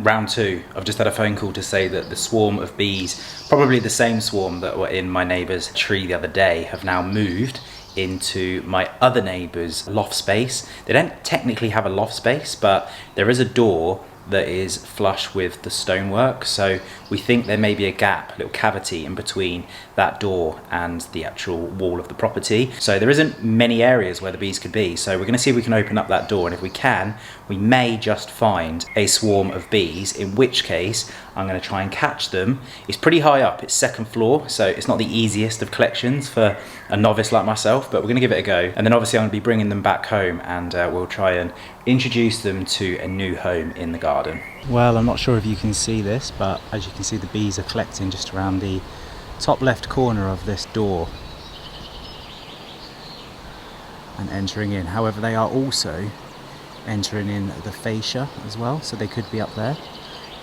round two. I've just had a phone call to say that the swarm of bees, probably the same swarm that were in my neighbour's tree the other day, have now moved into my other neighbour's loft space. They don't technically have a loft space, but there is a door that is flush with the stonework, so we think there may be a gap, a little cavity in between that door and the actual wall of the property. So there isn't many areas where the bees could be, so we're going to see if we can open up that door, and if we can, we may just find a swarm of bees, in which case I'm going to try and catch them. It's pretty high up, it's second floor, so it's not the easiest of collections for a novice like myself, but we're going to give it a go. And then obviously I'm going to be bringing them back home, and we'll try and introduce them to a new home in the garden. Well, I'm not sure if you can see this, but as you can see, the bees are collecting just around the top left corner of this door and entering in. However, they are also entering in the fascia as well, so they could be up there,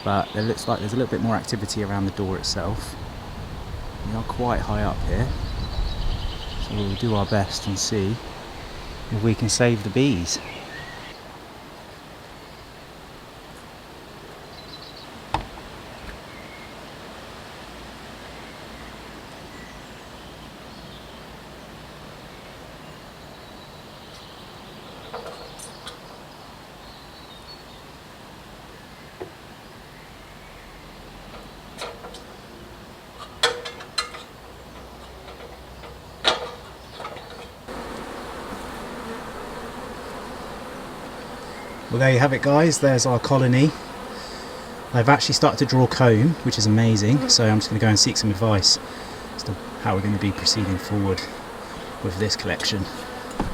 but it looks like there's a little bit more activity around the door itself. We are quite high up here, so we'll do our best and see if we can save the bees. Well, there you have it, guys. There's our colony. I've actually started to draw comb, which is amazing, so I'm just going to go and seek some advice as to how we're going to be proceeding forward with this collection.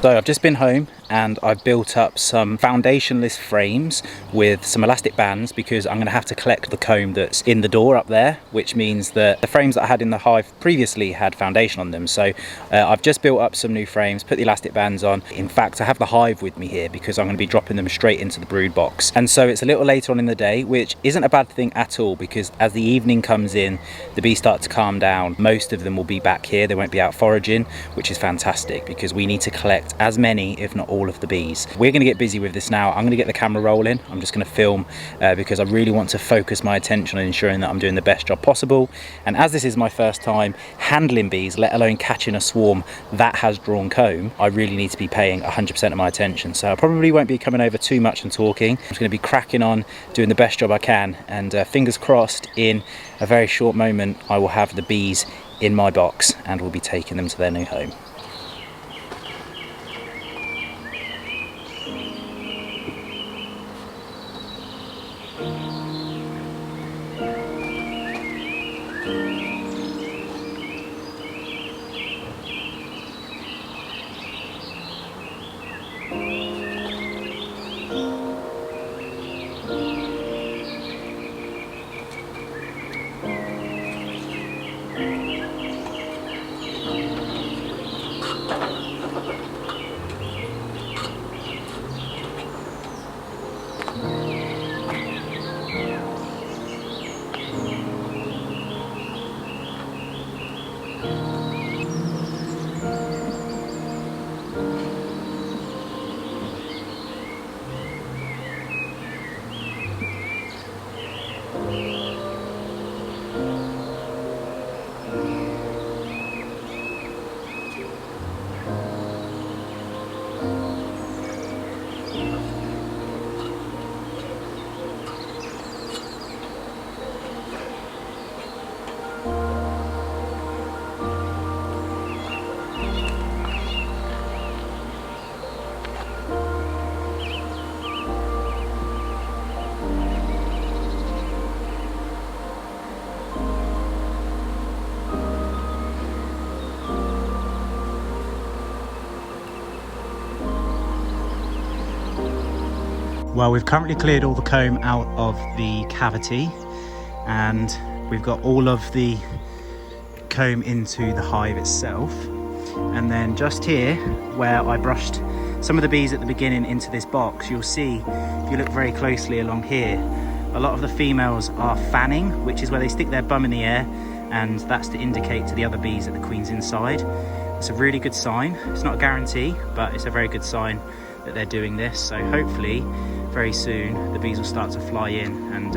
So I've just been home and I've built up some foundationless frames with some elastic bands, because I'm going to have to collect the comb that's in the door up there, which means that the frames that I had in the hive previously had foundation on them. So I've just built up some new frames, put the elastic bands on. In fact, I have the hive with me here because I'm going to be dropping them straight into the brood box. And so it's a little later on in the day, which isn't a bad thing at all, because as the evening comes in, the bees start to calm down. Most of them will be back here. They won't be out foraging, which is fantastic because we need to collect as many, if not all, of the bees. We're going to get busy with this now. I'm going to get the camera rolling. I'm just going to film because I really want to focus my attention on ensuring that I'm doing the best job possible. And as this is my first time handling bees, let alone catching a swarm that has drawn comb, I really need to be paying 100% of my attention. So I probably won't be coming over too much and talking. I'm just going to be cracking on, doing the best job I can, and fingers crossed, in a very short moment I will have the bees in my box and we'll be taking them to their new home. Well, we've currently cleared all the comb out of the cavity, and we've got all of the comb into the hive itself. And then just here, where I brushed some of the bees at the beginning into this box, you'll see, if you look very closely along here, a lot of the females are fanning, which is where they stick their bum in the air, and that's to indicate to the other bees that the queen's inside. It's a really good sign. It's not a guarantee, but it's a very good sign that they're doing this. So hopefully very soon the bees will start to fly in, and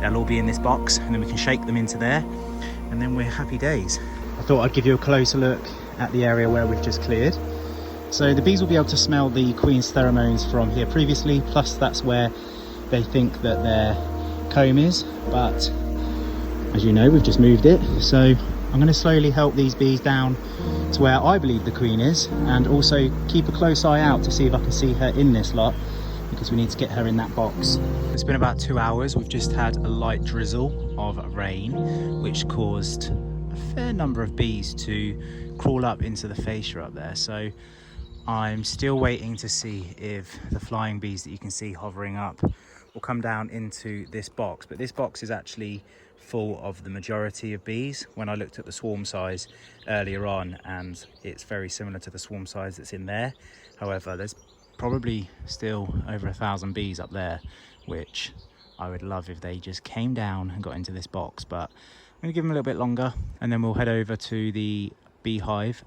they'll all be in this box, and then we can shake them into there, and then we're happy days. I thought I'd give you a closer look at the area where we've just cleared. So the bees will be able to smell the queen's pheromones from here previously, plus that's where they think that their comb is, but as you know, we've just moved it. So I'm going to slowly help these bees down to where I believe the queen is, and also keep a close eye out to see if I can see her in this lot, because we need to get her in that box. It's been about 2 hours. We've just had a light drizzle of rain, which caused a fair number of bees to crawl up into the fascia up there. So I'm still waiting to see if the flying bees that you can see hovering up will come down into this box. But this box is actually full of the majority of bees when I looked at the swarm size earlier on, and it's very similar to the swarm size that's in there. However, there's probably still over 1,000 bees up there, which I would love if they just came down and got into this box. But I'm going to give them a little bit longer, and then we'll head over to the beehive.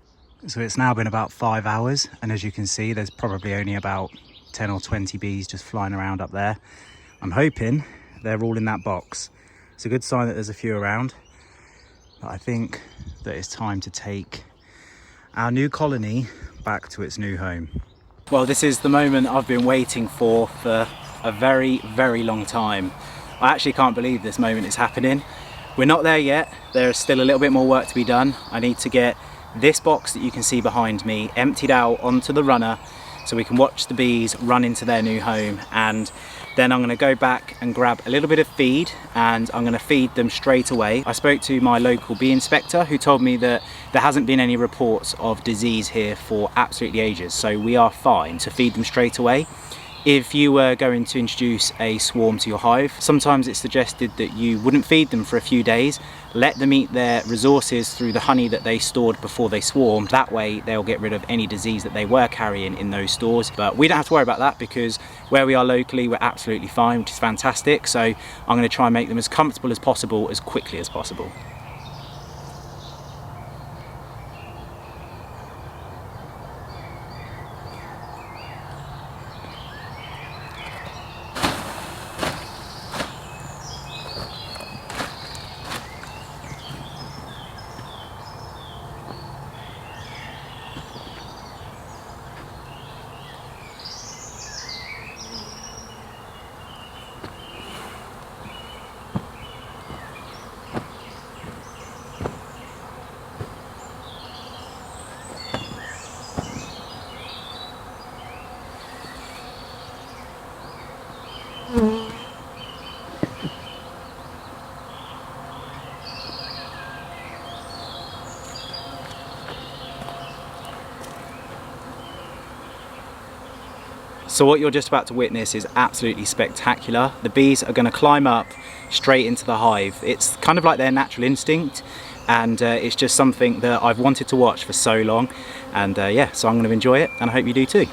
So it's now been about 5 hours, and as you can see, there's probably only about 10 or 20 bees just flying around up there. I'm hoping they're all in that box. It's a good sign that there's a few around, but I think that it's time to take our new colony back to its new home. Well, this is the moment I've been waiting for a very, very long time. I actually can't believe this moment is happening. We're not there yet. There's still a little bit more work to be done. I need to get this box that you can see behind me emptied out onto the runner so we can watch the bees run into their new home, and then I'm going to go back and grab a little bit of feed, and I'm going to feed them straight away. I spoke to my local bee inspector, who told me that there hasn't been any reports of disease here for absolutely ages, so we are fine to feed them straight away. If you were going to introduce a swarm to your hive, sometimes it's suggested that you wouldn't feed them for a few days, let them eat their resources through the honey that they stored before they swarmed. That way they'll get rid of any disease that they were carrying in those stores. But we don't have to worry about that, because where we are locally, we're absolutely fine, which is fantastic. So I'm going to try and make them as comfortable as possible, as quickly as possible. So what you're just about to witness is absolutely spectacular. The bees are going to climb up straight into the hive. It's kind of like their natural instinct, and it's just something that I've wanted to watch for so long. And yeah, so I'm going to enjoy it, and I hope you do too.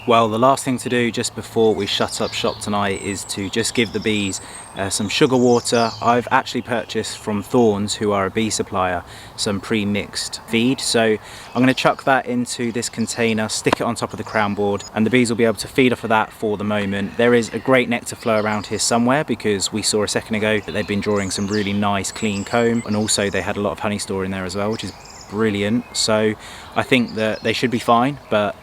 Well, the last thing to do just before we shut up shop tonight is to just give the bees some sugar water. I've actually purchased from Thorns, who are a bee supplier, some pre-mixed feed. So I'm going to chuck that into this container, stick it on top of the crown board, and the bees will be able to feed off of that for the moment. There is a great nectar flow around here somewhere, because we saw a second ago that they've been drawing some really nice clean comb, and also they had a lot of honey store in there as well, which is brilliant. So I think that they should be fine, but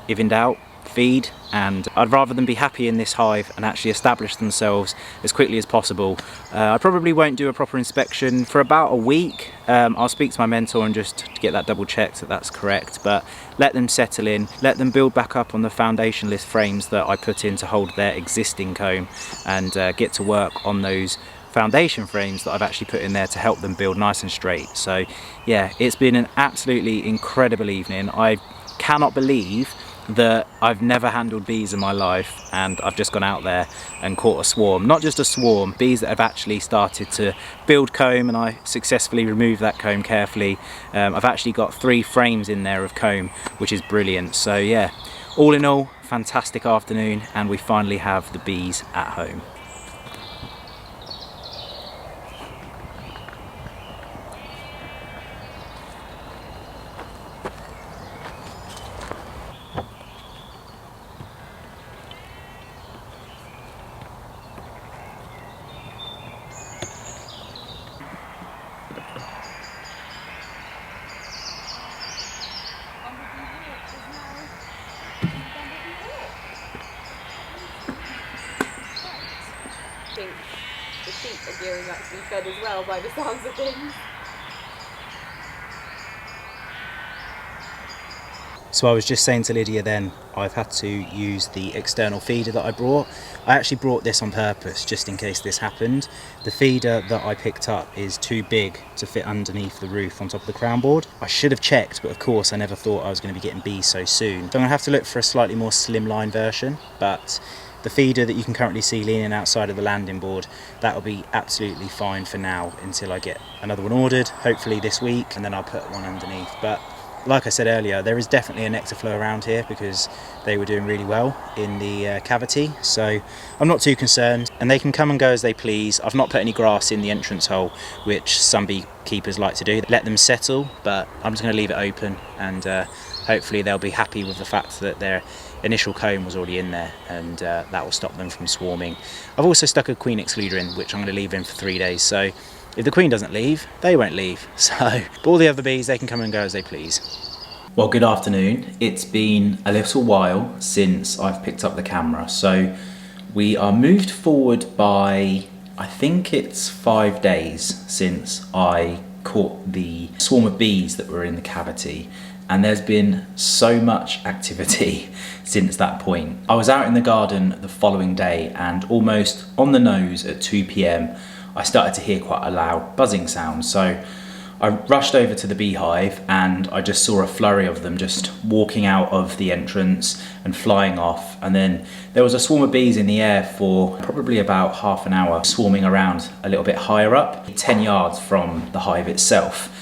if in doubt, feed. And I'd rather them be happy in this hive and actually establish themselves as quickly as possible. I probably won't do a proper inspection for about a week. I'll speak to my mentor and just to get that double checked that that's correct, but let them settle in, let them build back up on the foundation list frames that I put in to hold their existing comb, and get to work on those foundation frames that I've actually put in there to help them build nice and straight. So yeah, it's been an absolutely incredible evening. I cannot believe that I've never handled bees in my life, and I've just gone out there and caught a swarm. Not just a swarm, bees that have actually started to build comb, and I successfully removed that comb carefully. I've actually got 3 frames in there of comb, which is brilliant. So yeah, all in all, fantastic afternoon, and we finally have the bees at home. The sheep are gearing up to be fed as well, by the sounds of things. So I was just saying to Lydia then, I've had to use the external feeder that I brought. I actually brought this on purpose, just in case this happened. The feeder that I picked up is too big to fit underneath the roof on top of the crown board. I should have checked, but of course I never thought I was going to be getting bees so soon. So I'm going to have to look for a slightly more slimline version, but the feeder that you can currently see leaning outside of the landing board, that will be absolutely fine for now until I get another one ordered, hopefully this week, and then I'll put one underneath. But like I said earlier, there is definitely a nectar flow around here because they were doing really well in the cavity, so I'm not too concerned, and they can come and go as they please. I've not put any grass in the entrance hole, which some beekeepers like to do. Let them settle, but I'm just going to leave it open, and hopefully they'll be happy with the fact that their initial comb was already in there, and that will stop them from swarming. I've also stuck a queen excluder in, which I'm going to leave in for 3 days, so if the queen doesn't leave, they won't leave. So, but all the other bees, they can come and go as they please. Well, good afternoon. It's been a little while since I've picked up the camera, so we are moved forward by, I think it's 5 days since I caught the swarm of bees that were in the cavity, and there's been so much activity since that point. I was out in the garden the following day, and almost on the nose at 2 p.m, I started to hear quite a loud buzzing sound. So I rushed over to the beehive, and I just saw a flurry of them just walking out of the entrance and flying off. And then there was a swarm of bees in the air for probably about half an hour, swarming around a little bit higher up, 10 yards from the hive itself.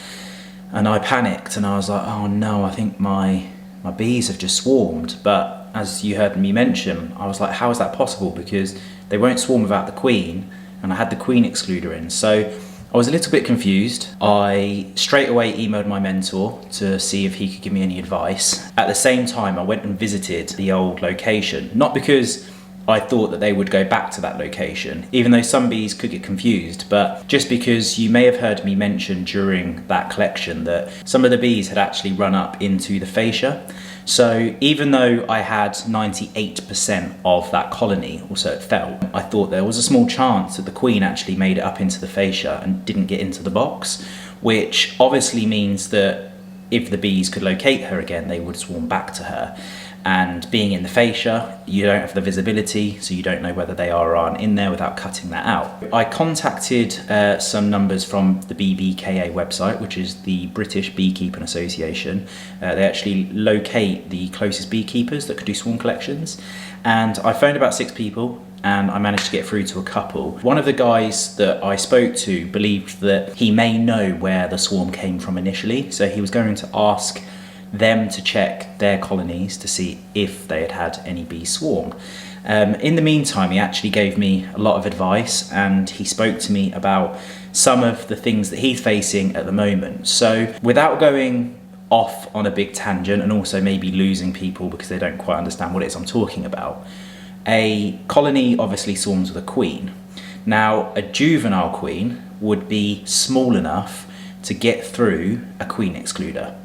And I panicked, and I was like, oh no, I think my bees have just swarmed. But as you heard me mention, I was like, how is that possible? Because they won't swarm without the queen, and I had the queen excluder in. So I was a little bit confused. I straight away emailed my mentor to see if he could give me any advice. At the same time, I went and visited the old location, not because I thought that they would go back to that location, even though some bees could get confused, but just because you may have heard me mention during that collection that some of the bees had actually run up into the fascia. So even though I had 98% of that colony, or so it felt, I thought there was a small chance that the queen actually made it up into the fascia and didn't get into the box, which obviously means that if the bees could locate her again, they would swarm back to her. And being in the fascia, you don't have the visibility, so you don't know whether they are or aren't in there without cutting that out. I contacted some numbers from the BBKA website, which is the British Beekeeping Association. They actually locate the closest beekeepers that could do swarm collections. And I phoned about 6 people, and I managed to get through to a couple. One of the guys that I spoke to believed that he may know where the swarm came from initially, so he was going to ask them to check their colonies to see if they had had any bees swarm. In the meantime, he actually gave me a lot of advice, and he spoke to me about some of the things that he's facing at the moment. So without going off on a big tangent and also maybe losing people because they don't quite understand what it is I'm talking about, a colony obviously swarms with a queen. Now, a juvenile queen would be small enough to get through a queen excluder.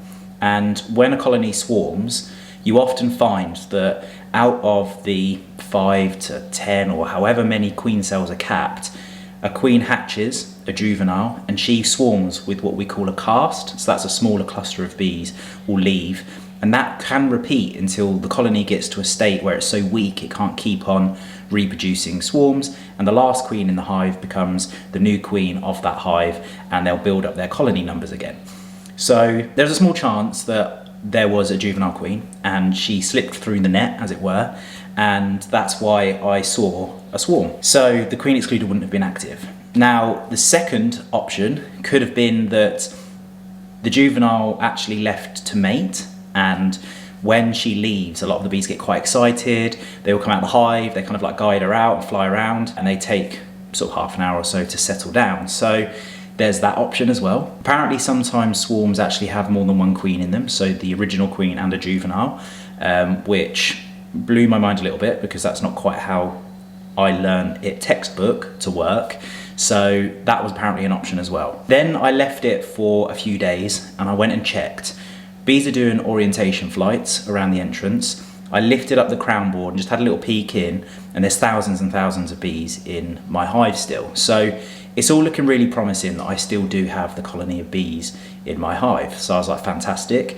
And when a colony swarms, you often find that out of the 5 to 10 or however many queen cells are capped, a queen hatches, a juvenile, and she swarms with what we call a cast. So that's a smaller cluster of bees will leave, and that can repeat until the colony gets to a state where it's so weak it can't keep on reproducing swarms, and the last queen in the hive becomes the new queen of that hive, and they'll build up their colony numbers again. So there's a small chance that there was a juvenile queen and she slipped through the net, as it were, and that's why I saw a swarm. So the queen excluder wouldn't have been active. Now, the second option could have been that the juvenile actually left to mate, and when she leaves, a lot of the bees get quite excited. They will come out of the hive, they kind of like guide her out and fly around, and they take sort of half an hour or so to settle down. So there's that option as well. Apparently sometimes swarms actually have more than one queen in them, so the original queen and a juvenile, which blew my mind a little bit because that's not quite how I learned it textbook to work. So that was apparently an option as well. Then I left it for a few days and I went and checked. Bees are doing orientation flights around the entrance. I lifted up the crown board and just had a little peek in, and there's thousands and thousands of bees in my hive still. So it's all looking really promising that I still do have the colony of bees in my hive. So I was like, fantastic.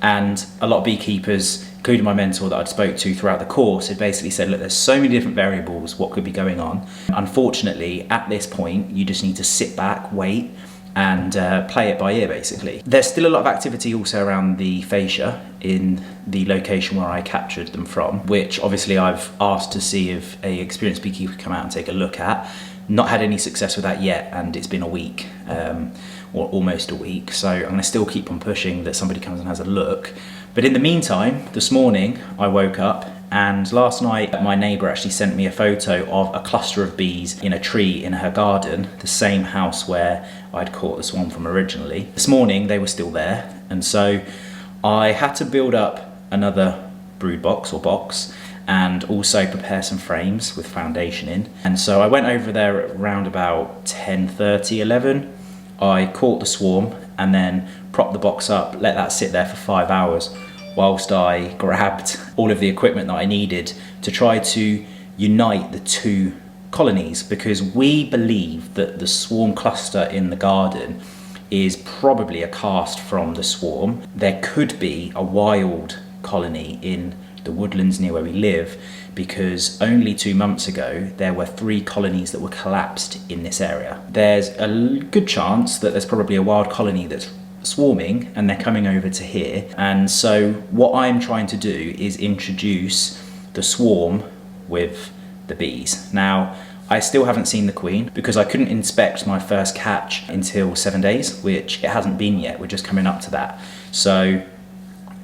And a lot of beekeepers, including my mentor that I'd spoke to throughout the course, had basically said, look, there's so many different variables, what could be going on. Unfortunately, at this point, you just need to sit back, wait, and play it by ear, basically. There's still a lot of activity also around the fascia in the location where I captured them from, which obviously I've asked to see if an experienced beekeeper could come out and take a look at. Not had any success with that yet, and it's been a week, or almost a week, so I'm going to still keep on pushing that somebody comes and has a look. But in the meantime, this morning I woke up, and last night my neighbour actually sent me a photo of a cluster of bees in a tree in her garden, the same house where I'd caught the swarm from originally. This morning they were still there, and so I had to build up another brood box or box, and also prepare some frames with foundation in. And so I went over there at around about 10:30, 11. I caught the swarm and then propped the box up, let that sit there for 5 hours whilst I grabbed all of the equipment that I needed to try to unite the two colonies, because we believe that the swarm cluster in the garden is probably a cast from the swarm. There could be a wild colony in the woodlands near where we live, because only 2 months ago there were 3 colonies that were collapsed in this area. There's a good chance that there's probably a wild colony that's swarming and they're coming over to here, and so what I'm trying to do is introduce the swarm with the bees. Now, I still haven't seen the queen because I couldn't inspect my first catch until 7 days, which it hasn't been yet. We're just coming up to that. So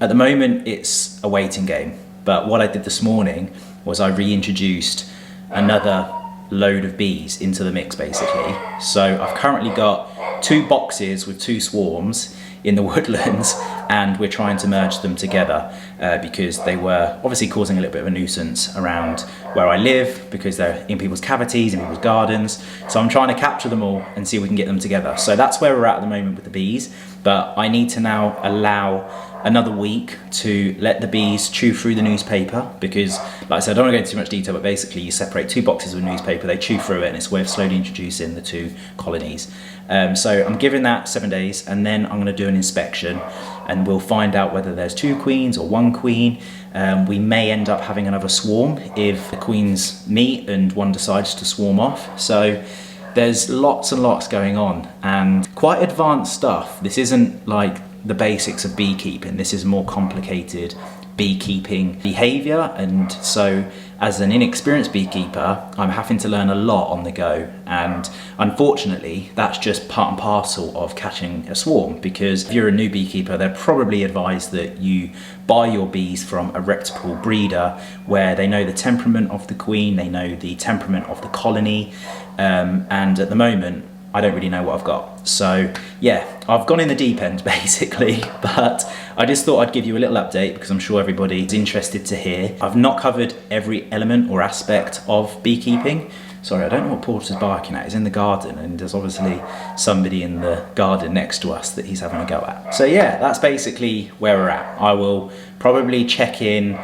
at the moment it's a waiting game. But what I did this morning was I reintroduced another load of bees into the mix, basically. So I've currently got 2 boxes with 2 swarms in the woodlands, and we're trying to merge them together because they were obviously causing a little bit of a nuisance around where I live, because they're in people's cavities, in people's gardens. So I'm trying to capture them all and see if we can get them together. So that's where we're at the moment with the bees, but I need to now allow another week to let the bees chew through the newspaper, because like I said, I don't want to go into too much detail, but basically you separate 2 boxes of newspaper, they chew through it, and it's a way of slowly introducing the 2 colonies. So I'm giving that 7 days, and then I'm going to do an inspection and we'll find out whether there's 2 queens or 1 queen. We may end up having another swarm if the queens meet and one decides to swarm off. So there's lots and lots going on, and quite advanced stuff. This isn't like the basics of beekeeping. This is more complicated beekeeping behavior, and so as an inexperienced beekeeper, I'm having to learn a lot on the go, and unfortunately that's just part and parcel of catching a swarm, because if you're a new beekeeper, they're probably advised that you buy your bees from a reputable breeder where they know the temperament of the queen, they know the temperament of the colony, and at the moment I don't really know what I've got. So yeah, I've gone in the deep end basically, but I just thought I'd give you a little update because I'm sure everybody's interested to hear. I've not covered every element or aspect of beekeeping. Sorry, I don't know what Porter's barking at. He's in the garden and there's obviously somebody in the garden next to us that he's having a go at. So yeah, that's basically where we're at. I will probably check in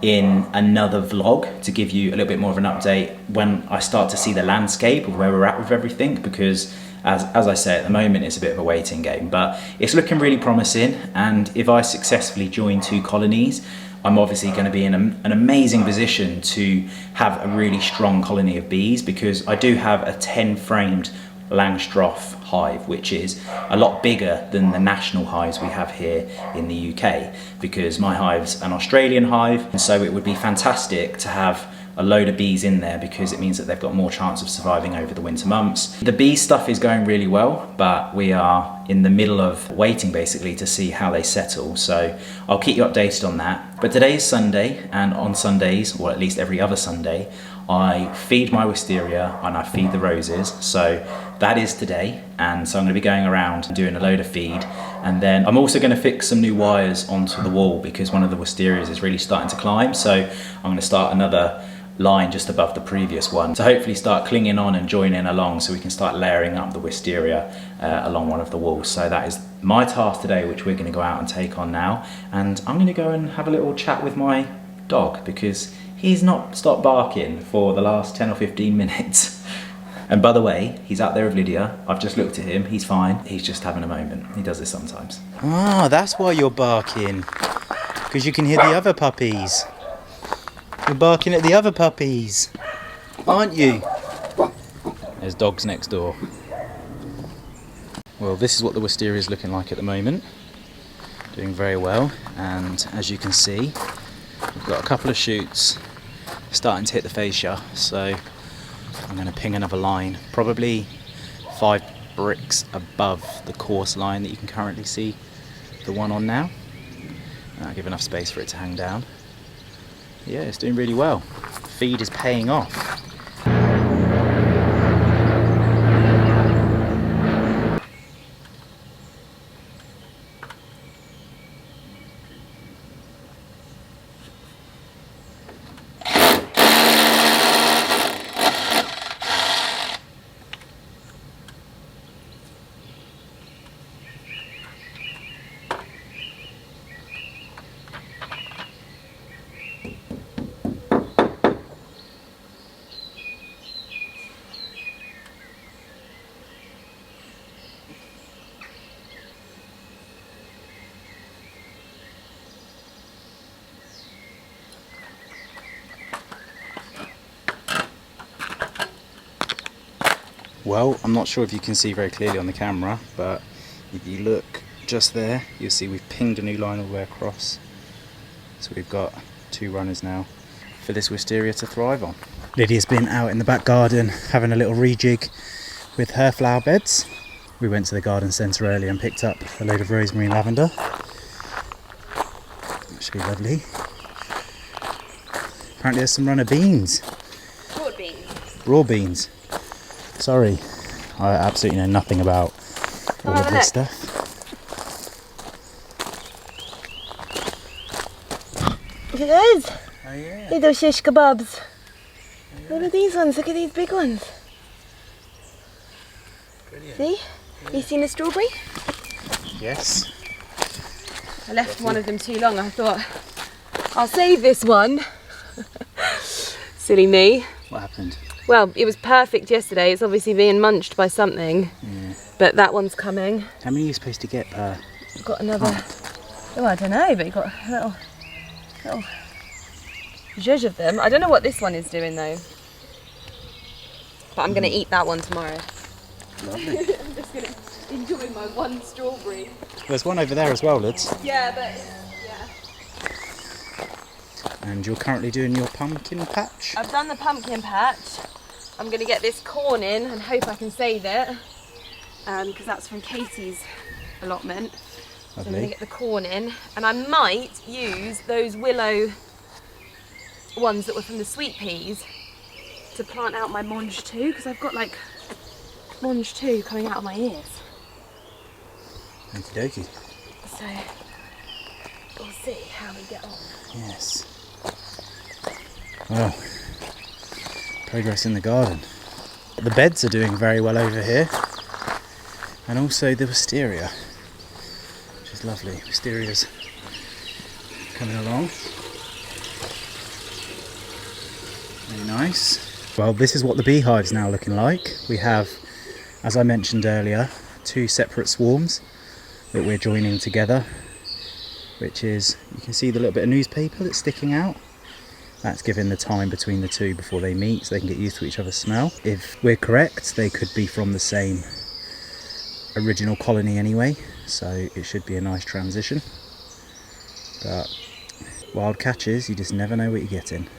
another vlog to give you a little bit more of an update when I start to see the landscape of where we're at with everything, because as I say, at the moment it's a bit of a waiting game, but it's looking really promising. And if I successfully join 2 colonies, I'm obviously going to be in an amazing position to have a really strong colony of bees, because I do have a 10 framed Langstroth hive, which is a lot bigger than the national hives we have here in the UK, because my hive's an Australian hive, and so it would be fantastic to have a load of bees in there, because it means that they've got more chance of surviving over the winter months. The bee stuff is going really well, but we are in the middle of waiting basically to see how they settle, so I'll keep you updated on that. But today is Sunday, and on Sundays, or at least every other Sunday, I feed my wisteria and I feed the roses. So that is today, and so I'm going to be going around and doing a load of feed, and then I'm also going to fix some new wires onto the wall because one of the wisterias is really starting to climb, so I'm going to start another line just above the previous one to hopefully start clinging on and joining along, so we can start layering up the wisteria along one of the walls. So that is my task today, which we're going to go out and take on now, and I'm going to go and have a little chat with my dog because he's not stopped barking for the last 10 or 15 minutes. And by the way, he's out there with Lydia. I've just looked at him, he's fine. He's just having a moment. He does this sometimes. Ah, that's why you're barking. Because you can hear the other puppies. You're barking at the other puppies, aren't you? There's dogs next door. Well, this is what the wisteria is looking like at the moment. Doing very well, and as you can see, we've got a couple of shoots starting to hit the fascia, so I'm going to ping another line, probably 5 bricks above the course line that you can currently see the one on now. That'll give enough space for it to hang down. Yeah, it's doing really well. Feed is paying off. Well, I'm not sure if you can see very clearly on the camera, but if you look just there, you'll see we've pinged a new line all the way across. So we've got 2 runners now for this wisteria to thrive on. Lydia's been out in the back garden having a little rejig with her flower beds. We went to the garden centre earlier and picked up a load of rosemary and lavender. That should be lovely. Apparently there's some runner beans. Broad beans. Raw beans. Sorry, I absolutely know nothing about all of this stuff. Look at those. Oh yeah. Little shish kebabs. What are these ones? Look at these big ones. Brilliant. See? You seen the strawberry? Yes. I left one of them too long. I thought, I'll save this one. Silly me. What happened? Well, it was perfect yesterday. It's obviously being munched by something. Yeah. But that one's coming. How many are you supposed to get per? Got another. Oh, I don't know, but you got a little zhuzh of them. I don't know what this one is doing though. But I'm going to eat that one tomorrow. Lovely. I'm just going to enjoy my one strawberry. There's one over there as well, Lids. Yeah, but yeah. And you're currently doing your pumpkin patch? I've done the pumpkin patch. I'm going to get this corn in and hope I can save it, because that's from Katie's allotment. So I'm going to get the corn in, and I might use those willow ones that were from the sweet peas to plant out my mange too, because I've got like mange too coming out of my ears. Okie dokie. So we'll see how we get on. Yes. Well, progress in the garden. The beds are doing very well over here, and also the wisteria, which is lovely. Wisteria's coming along. Very nice. Well, this is what the beehive's now looking like. We have, as I mentioned earlier, 2 separate swarms that we're joining together, which is, you can see the little bit of newspaper that's sticking out. That's giving the time between the 2 before they meet, so they can get used to each other's smell. If we're correct, they could be from the same original colony anyway, so it should be a nice transition. But wild catches, you just never know what you're getting.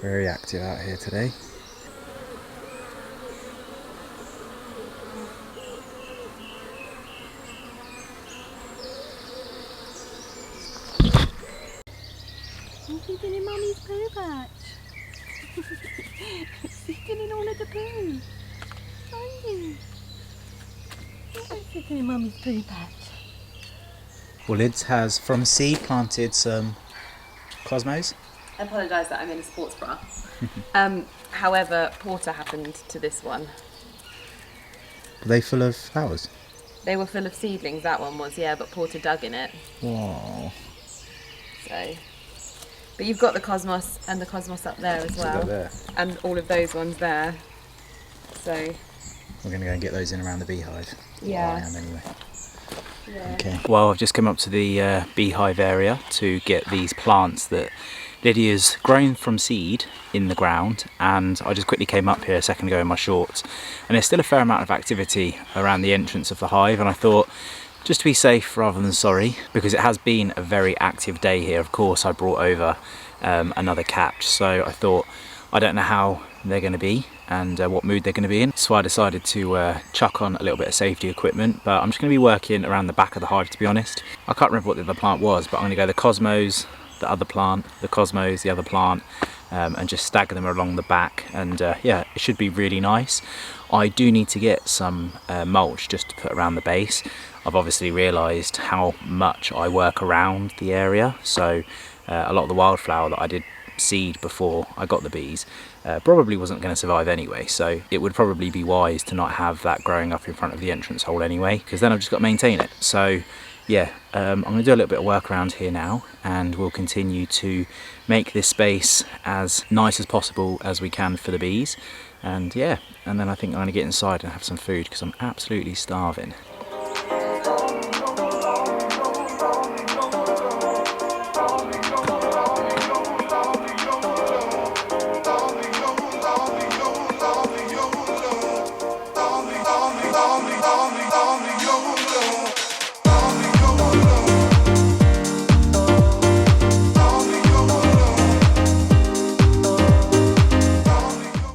Very active out here today. Sitting in Mummy's poo patch. Sitting in all of the poo. Aren't you? You're sitting in Mummy's poo patch. Well, Lids has from seed planted some cosmos. I apologise that I'm in a sports bra. However, Porter happened to this one. Are they full of flowers? They were full of seedlings, that one was, yeah, but Porter dug in it. Wow. So, but you've got the cosmos and the cosmos up there as well. There. And all of those ones there. So, We're going to go and get those in around the beehive. Yeah. Well, I am anyway. yeah. Okay. Well, I've just come up to the beehive area to get these plants that Lydia's grown from seed in the ground, and I just quickly came up here a second ago in my shorts, and there's still a fair amount of activity around the entrance of the hive, and I thought, just to be safe rather than sorry, because it has been a very active day here. Of course, I brought over another catch, so I thought, I don't know how they're going to be and what mood they're going to be in, so I decided to chuck on a little bit of safety equipment. But I'm just going to be working around the back of the hive, to be honest. I can't remember what the other plant was, but I'm going to go the cosmos, the other plant, the cosmos, the other plant, and just stagger them along the back, and yeah, it should be really nice. I do need to get some mulch just to put around the base. I've obviously realised how much I work around the area, so a lot of the wildflower that I did seed before I got the bees probably wasn't going to survive anyway, so it would probably be wise to not have that growing up in front of the entrance hole anyway, because then I've just got to maintain it. So yeah, I'm going to do a little bit of work around here now, and we'll continue to make this space as nice as possible as we can for the bees. And yeah, and then I think I'm going to get inside and have some food, because I'm absolutely starving.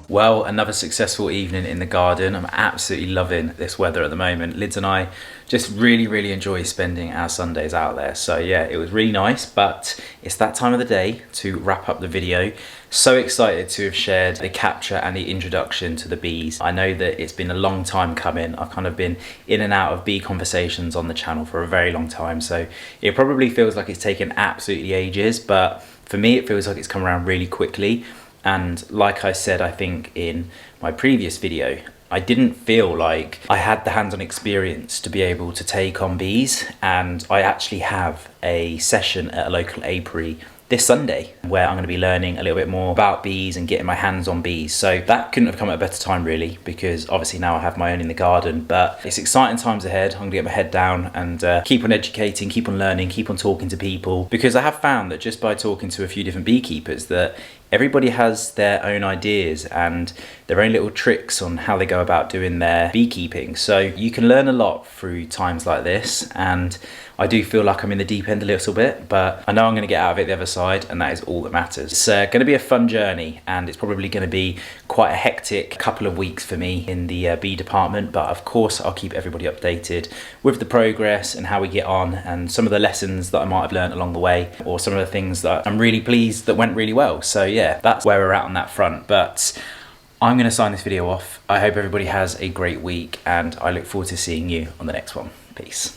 Well, another successful evening in the garden. I'm absolutely loving this weather at the moment. Lids and I just really enjoy spending our Sundays out there. So yeah, it was really nice, but it's that time of the day to wrap up the video. So excited to have shared the capture and the introduction to the bees. I know that it's been a long time coming. I've kind of been in and out of bee conversations on the channel for a very long time, so it probably feels like it's taken absolutely ages, but for me it feels like it's come around really quickly. And like I said, I think in my previous video, I didn't feel like I had the hands-on experience to be able to take on bees, and I actually have a session at a local apiary this Sunday where I'm going to be learning a little bit more about bees and getting my hands on bees. So that couldn't have come at a better time really, because obviously now I have my own in the garden, but it's exciting times ahead. I'm going to get my head down and keep on educating, keep on learning, keep on talking to people, because I have found that just by talking to a few different beekeepers that Everybody has their own ideas and their own little tricks on how they go about doing their beekeeping. So you can learn a lot through times like this, and I do feel like I'm in the deep end a little bit, but I know I'm going to get out of it the other side, and that is all that matters. It's going to be a fun journey, and it's probably going to be quite a hectic couple of weeks for me in the bee department, but of course I'll keep everybody updated with the progress and how we get on, and some of the lessons that I might have learned along the way, or some of the things that I'm really pleased that went really well. So yeah, that's where we're at on that front. But I'm going to sign this video off. I hope everybody has a great week, and I look forward to seeing you on the next one. Peace.